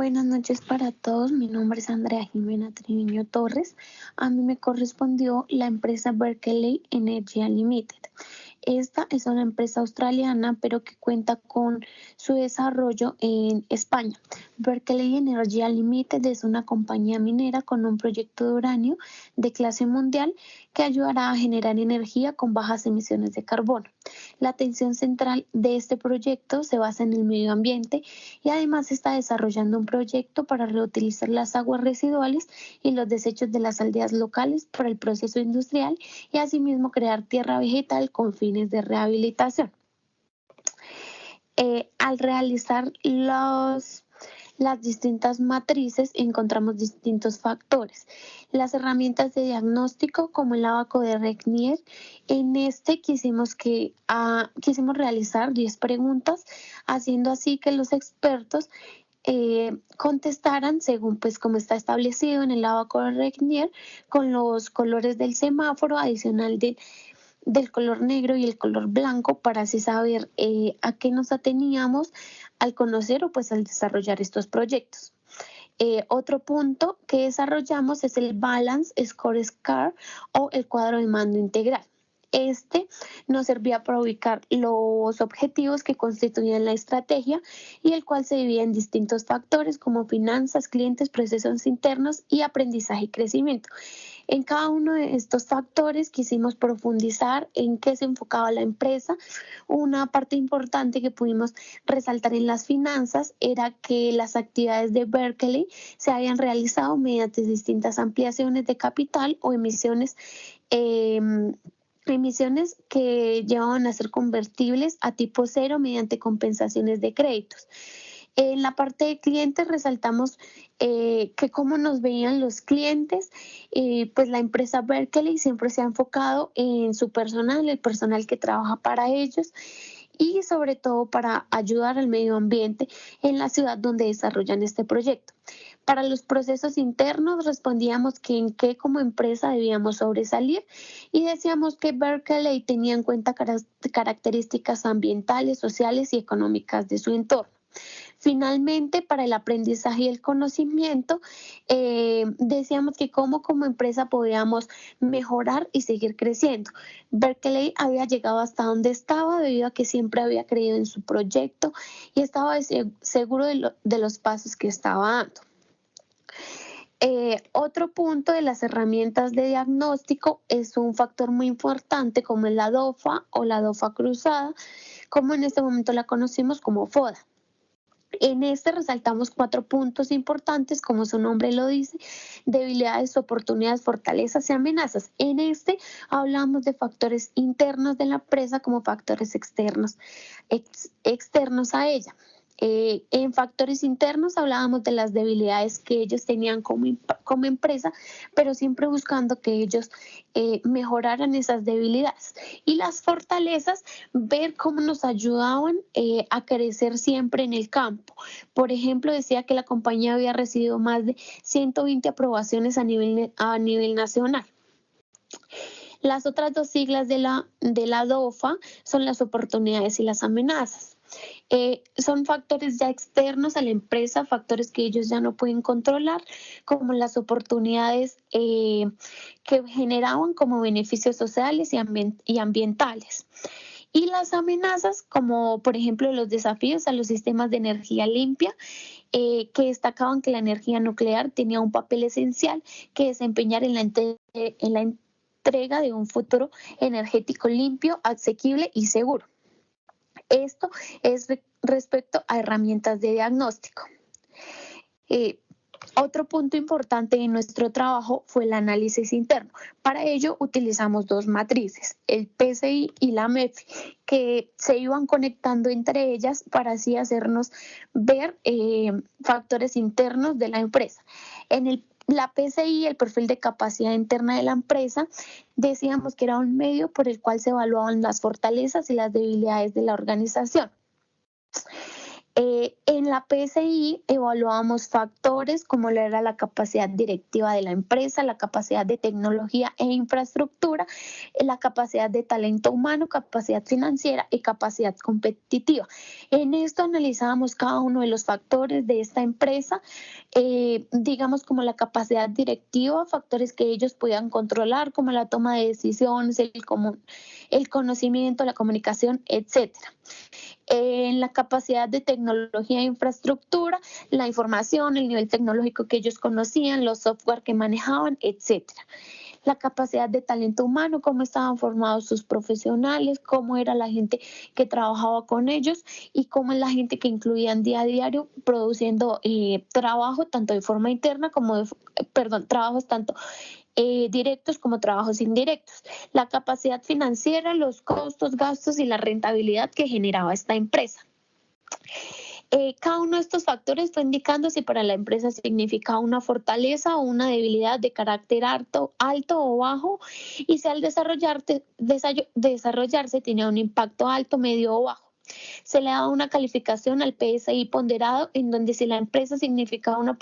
Buenas noches para todos. Mi nombre es Andrea Jimena Triviño Torres. A mí me correspondió la empresa Berkeley Energy Limited. Esta es una empresa australiana, pero que cuenta con su desarrollo en España. Berkeley Energy Limited es una compañía minera con un proyecto de uranio de clase mundial que ayudará a generar energía con bajas emisiones de carbono. La atención central de este proyecto se basa en el medio ambiente y además está desarrollando un proyecto para reutilizar las aguas residuales y los desechos de las aldeas locales para el proceso industrial y asimismo crear tierra vegetal con fines de rehabilitación. Al realizar las distintas matrices encontramos distintos factores. Las herramientas de diagnóstico como el abaco de Regnier, en este quisimos realizar 10 preguntas, haciendo así que los expertos contestaran según como está establecido en el abaco de Regnier, con los colores del semáforo adicional del color negro y el color blanco, para así saber a qué nos ateníamos al conocer o al desarrollar estos proyectos. Otro punto que desarrollamos es el Balance Scorecard o el cuadro de mando integral. Este nos servía para ubicar los objetivos que constituían la estrategia y el cual se divide en distintos factores como finanzas, clientes, procesos internos y aprendizaje y crecimiento. En cada uno de estos factores quisimos profundizar en qué se enfocaba la empresa. Una parte importante que pudimos resaltar en las finanzas era que las actividades de Berkeley se habían realizado mediante distintas ampliaciones de capital o emisiones que llevaban a ser convertibles a tipo cero mediante compensaciones de créditos. En la parte de clientes resaltamos que cómo nos veían los clientes. Pues la empresa Berkeley siempre se ha enfocado en su personal, el personal que trabaja para ellos y sobre todo para ayudar al medio ambiente en la ciudad donde desarrollan este proyecto. Para los procesos internos respondíamos que en qué como empresa debíamos sobresalir y decíamos que Berkeley tenía en cuenta características ambientales, sociales y económicas de su entorno. Finalmente, para el aprendizaje y el conocimiento, decíamos que como empresa podíamos mejorar y seguir creciendo. Berkeley había llegado hasta donde estaba debido a que siempre había creído en su proyecto y estaba seguro de los pasos que estaba dando. Otro punto de las herramientas de diagnóstico es un factor muy importante como es la DOFA o la DOFA cruzada, como en este momento la conocemos como FODA. En este resaltamos 4 puntos importantes, como su nombre lo dice: debilidades, oportunidades, fortalezas y amenazas. En este hablamos de factores internos de la empresa como factores externos a ella. En factores internos hablábamos de las debilidades que ellos tenían como empresa, pero siempre buscando que ellos mejoraran esas debilidades. Y las fortalezas, ver cómo nos ayudaban a crecer siempre en el campo. Por ejemplo, decía que la compañía había recibido más de 120 aprobaciones a nivel nacional. Las otras 2 siglas de la DOFA son las oportunidades y las amenazas. Son factores ya externos a la empresa, factores que ellos ya no pueden controlar, como las oportunidades que generaban como beneficios sociales y ambientales. Y las amenazas, como por ejemplo los desafíos a los sistemas de energía limpia, que destacaban que la energía nuclear tenía un papel esencial que desempeñar en la entrega de un futuro energético limpio, asequible y seguro. Esto es respecto a herramientas de diagnóstico. Otro punto importante en nuestro trabajo fue el análisis interno. Para ello utilizamos 2 matrices, el PCI y la MEFI, que se iban conectando entre ellas para así hacernos ver factores internos de la empresa. En la PCI, el perfil de capacidad interna de la empresa, decíamos que era un medio por el cual se evaluaban las fortalezas y las debilidades de la organización. En la PSI evaluamos factores como lo era la capacidad directiva de la empresa, la capacidad de tecnología e infraestructura, la capacidad de talento humano, capacidad financiera y capacidad competitiva. En esto analizábamos cada uno de los factores de esta empresa, digamos como la capacidad directiva, factores que ellos podían controlar como la toma de decisiones, el conocimiento, la comunicación, etcétera. En la capacidad de tecnología e infraestructura, la información, el nivel tecnológico que ellos conocían, los software que manejaban, etcétera. La capacidad de talento humano, cómo estaban formados sus profesionales, cómo era la gente que trabajaba con ellos y cómo es la gente que incluían día a diario produciendo trabajo tanto de forma interna como trabajos tanto directos como trabajos indirectos, la capacidad financiera, los costos, gastos y la rentabilidad que generaba esta empresa. Cada uno de estos factores fue indicando si para la empresa significaba una fortaleza o una debilidad de carácter alto o bajo, y si al desarrollarse tenía un impacto alto, medio o bajo. Se le daba una calificación al PSI ponderado, en donde si la empresa significaba una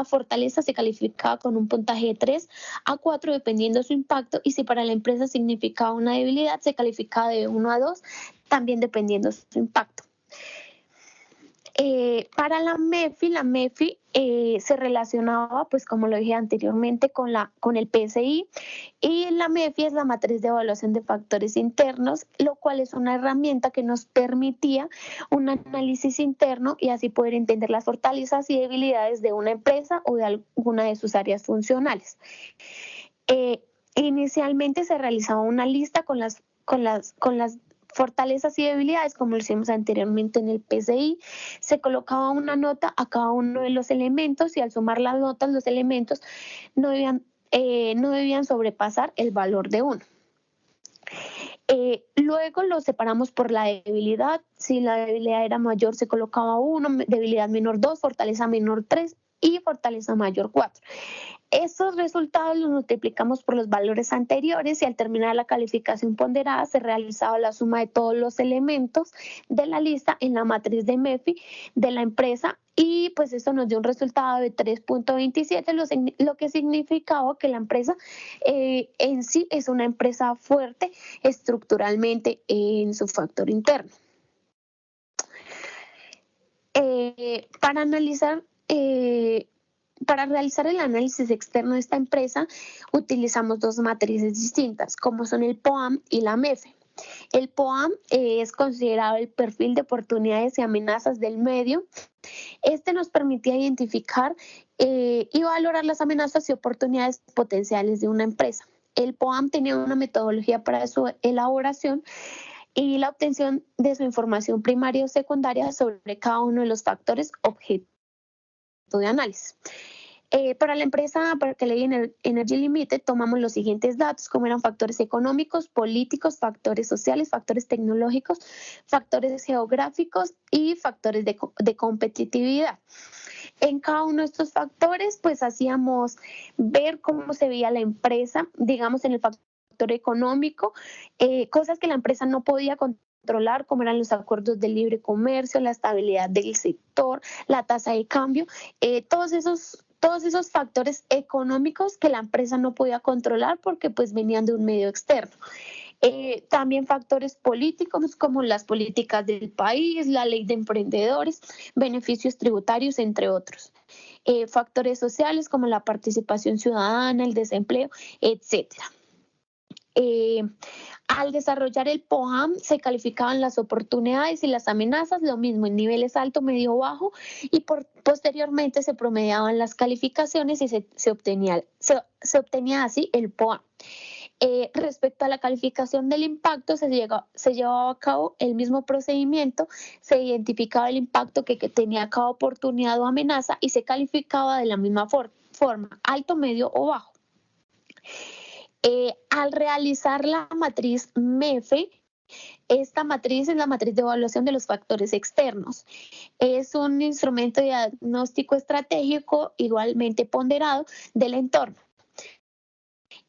fortaleza se calificaba con un puntaje de 3 a 4 dependiendo de su impacto, y si para la empresa significaba una debilidad se calificaba de 1 a 2 también dependiendo de su impacto. Para la MEFI se relacionaba, pues como lo dije anteriormente, con el PSI, y la MEFI es la matriz de evaluación de factores internos, lo cual es una herramienta que nos permitía un análisis interno y así poder entender las fortalezas y debilidades de una empresa o de alguna de sus áreas funcionales. Inicialmente se realizaba una lista con las fortalezas y debilidades, como lo hicimos anteriormente en el PSI. Se colocaba una nota a cada uno de los elementos y al sumar las notas, los elementos no debían sobrepasar el valor de 1. Luego lo separamos por la debilidad. Si la debilidad era mayor, se colocaba 1, debilidad menor 2, fortaleza menor 3 y fortaleza mayor 4. Estos resultados los multiplicamos por los valores anteriores y al terminar la calificación ponderada se realizaba la suma de todos los elementos de la lista en la matriz de MEFI de la empresa, y pues esto nos dio un resultado de 3.27, lo que significaba que la empresa en sí es una empresa fuerte estructuralmente en su factor interno. Para realizar el análisis externo de esta empresa, utilizamos dos matrices distintas, como son el POAM y la MEFE. El POAM es considerado el perfil de oportunidades y amenazas del medio. Este nos permitía identificar y valorar las amenazas y oportunidades potenciales de una empresa. El POAM tenía una metodología para su elaboración y la obtención de su información primaria o secundaria sobre cada uno de los factores objeto de análisis. Para la empresa Berkeley Energy Limited tomamos los siguientes datos, como eran factores económicos, políticos, factores sociales, factores tecnológicos, factores geográficos y factores de competitividad. En cada uno de estos factores, pues hacíamos ver cómo se veía la empresa, digamos en el factor económico, cosas que la empresa no podía controlar, como eran los acuerdos de libre comercio, la estabilidad del sector, la tasa de cambio, todos esos factores económicos que la empresa no podía controlar porque pues venían de un medio externo. También factores políticos como las políticas del país, la ley de emprendedores, beneficios tributarios, entre otros. Factores sociales como la participación ciudadana, el desempleo, etcétera. Al desarrollar el POAM se calificaban las oportunidades y las amenazas, lo mismo en niveles alto, medio, bajo, y posteriormente se promediaban las calificaciones y se obtenía así el POAM. Respecto a la calificación del impacto, se llevaba a cabo el mismo procedimiento, se identificaba el impacto que tenía cada oportunidad o amenaza y se calificaba de la misma forma, alto, medio o bajo. Al realizar la matriz MEFE, esta matriz es la matriz de evaluación de los factores externos. Es un instrumento de diagnóstico estratégico igualmente ponderado del entorno.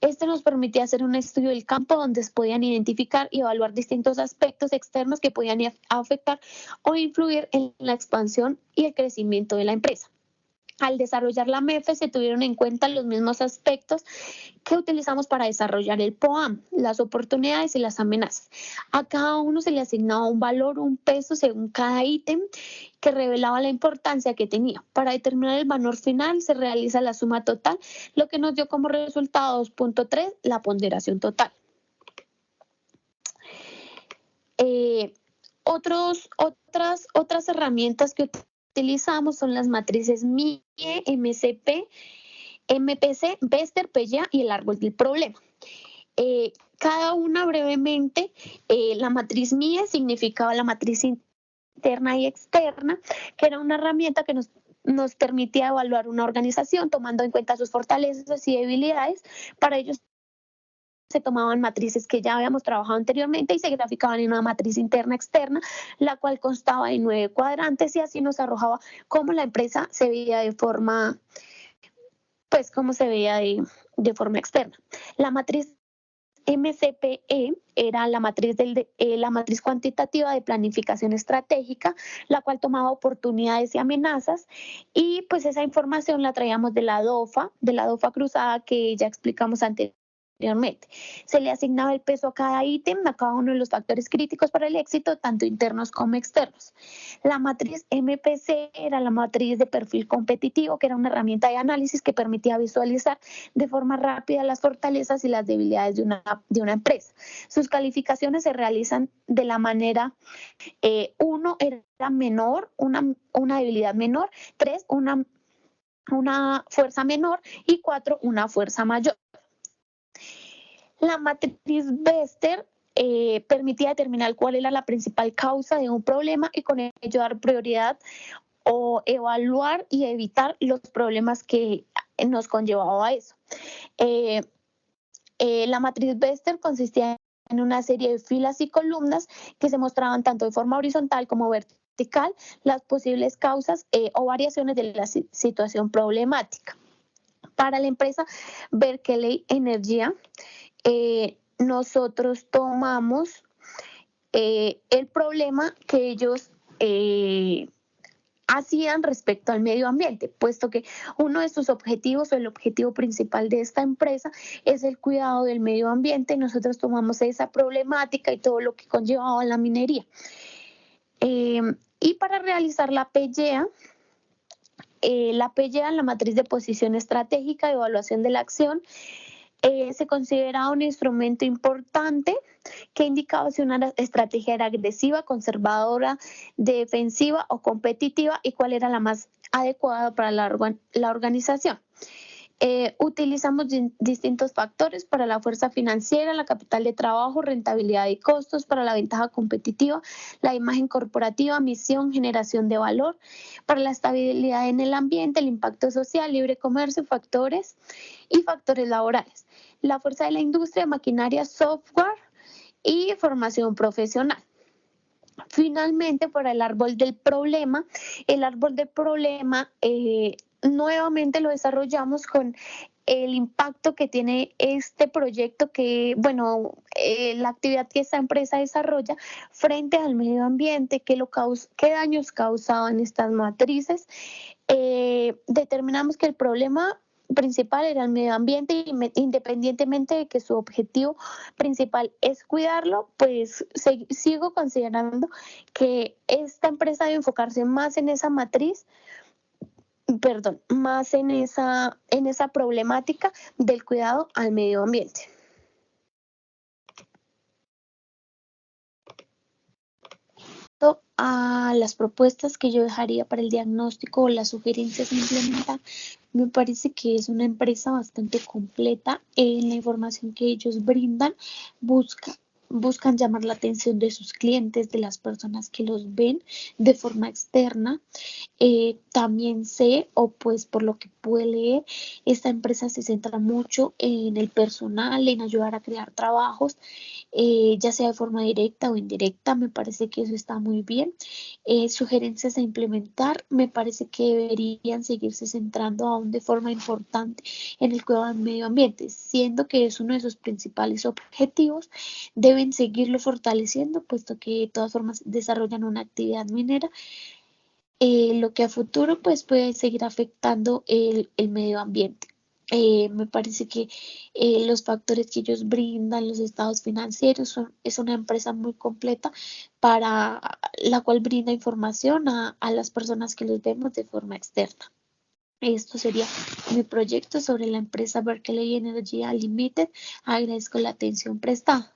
Esto nos permitía hacer un estudio del campo donde se podían identificar y evaluar distintos aspectos externos que podían afectar o influir en la expansión y el crecimiento de la empresa. Al desarrollar la MEFE se tuvieron en cuenta los mismos aspectos que utilizamos para desarrollar el POAM, las oportunidades y las amenazas. A cada uno se le asignaba un valor, un peso según cada ítem que revelaba la importancia que tenía. Para determinar el valor final se realiza la suma total, lo que nos dio como resultado 2.3 la ponderación total. Otras herramientas que utilizamos son las matrices MIE, MCP, MPC, Bester, PEA y el árbol del problema. Cada una brevemente, la matriz MIE significaba la matriz interna y externa, que era una herramienta que nos permitía evaluar una organización tomando en cuenta sus fortalezas y debilidades. Para ello se tomaban matrices que ya habíamos trabajado anteriormente y se graficaban en una matriz interna-externa, la cual constaba de 9 cuadrantes y así nos arrojaba cómo la empresa se veía de forma, cómo se veía de forma externa. La matriz MCPE era la matriz cuantitativa de planificación estratégica, la cual tomaba oportunidades y amenazas, y pues esa información la traíamos de la DOFA cruzada que ya explicamos anteriormente. Se le asignaba el peso a cada ítem, a cada uno de los factores críticos para el éxito, tanto internos como externos. La matriz MPC era la matriz de perfil competitivo, que era una herramienta de análisis que permitía visualizar de forma rápida las fortalezas y las debilidades de una empresa. Sus calificaciones se realizan de la manera 1 era menor, una debilidad menor, 3 una fuerza menor y 4 una fuerza mayor. La matriz Bester permitía determinar cuál era la principal causa de un problema y con ello dar prioridad o evaluar y evitar los problemas que nos conllevaba a eso. La matriz Bester consistía en una serie de filas y columnas que se mostraban tanto de forma horizontal como vertical las posibles causas o variaciones de la situación problemática. Para la empresa Berkeley Energía, nosotros tomamos el problema que ellos hacían respecto al medio ambiente, puesto que uno de sus objetivos o el objetivo principal de esta empresa es el cuidado del medio ambiente. Nosotros tomamos esa problemática y todo lo que conllevaba la minería. Y para realizar la PEA, la matriz de posición estratégica de evaluación de la acción, se consideraba un instrumento importante que indicaba si una estrategia era agresiva, conservadora, defensiva o competitiva y cuál era la más adecuada para la organización. Utilizamos distintos factores para la fuerza financiera, la capital de trabajo, rentabilidad y costos, para la ventaja competitiva, la imagen corporativa, misión, generación de valor, para la estabilidad en el ambiente, el impacto social, libre comercio, factores y factores laborales, la fuerza de la industria, maquinaria, software y formación profesional. Finalmente, para el árbol del problema, nuevamente lo desarrollamos con el impacto que tiene este proyecto, la actividad que esta empresa desarrolla frente al medio ambiente, qué daños causaban estas matrices. Determinamos que el problema principal era el medio ambiente y independientemente de que su objetivo principal es cuidarlo, pues sigo considerando que esta empresa debe enfocarse más en esa matriz, más en esa problemática del cuidado al medio ambiente. A las propuestas que yo dejaría para el diagnóstico o las sugerencias a implementar, me parece que es una empresa bastante completa. En la información que ellos brindan busca buscan llamar la atención de sus clientes, de las personas que los ven de forma externa. También sé, o pues por lo que pude leer, esta empresa se centra mucho en el personal, en ayudar a crear trabajos, ya sea de forma directa o indirecta. Me parece que eso está muy bien. Sugerencias a implementar, me parece que deberían seguirse centrando aún de forma importante en el cuidado del medio ambiente, siendo que es uno de sus principales objetivos. Deben seguirlo fortaleciendo, puesto que de todas formas desarrollan una actividad minera, lo que a futuro pues puede seguir afectando el medio ambiente. Me parece que los factores que ellos brindan, los estados financieros, es una empresa muy completa para la cual brinda información a las personas que los vemos de forma externa. Esto sería mi proyecto sobre la empresa Berkeley Energy Limited. Agradezco la atención prestada.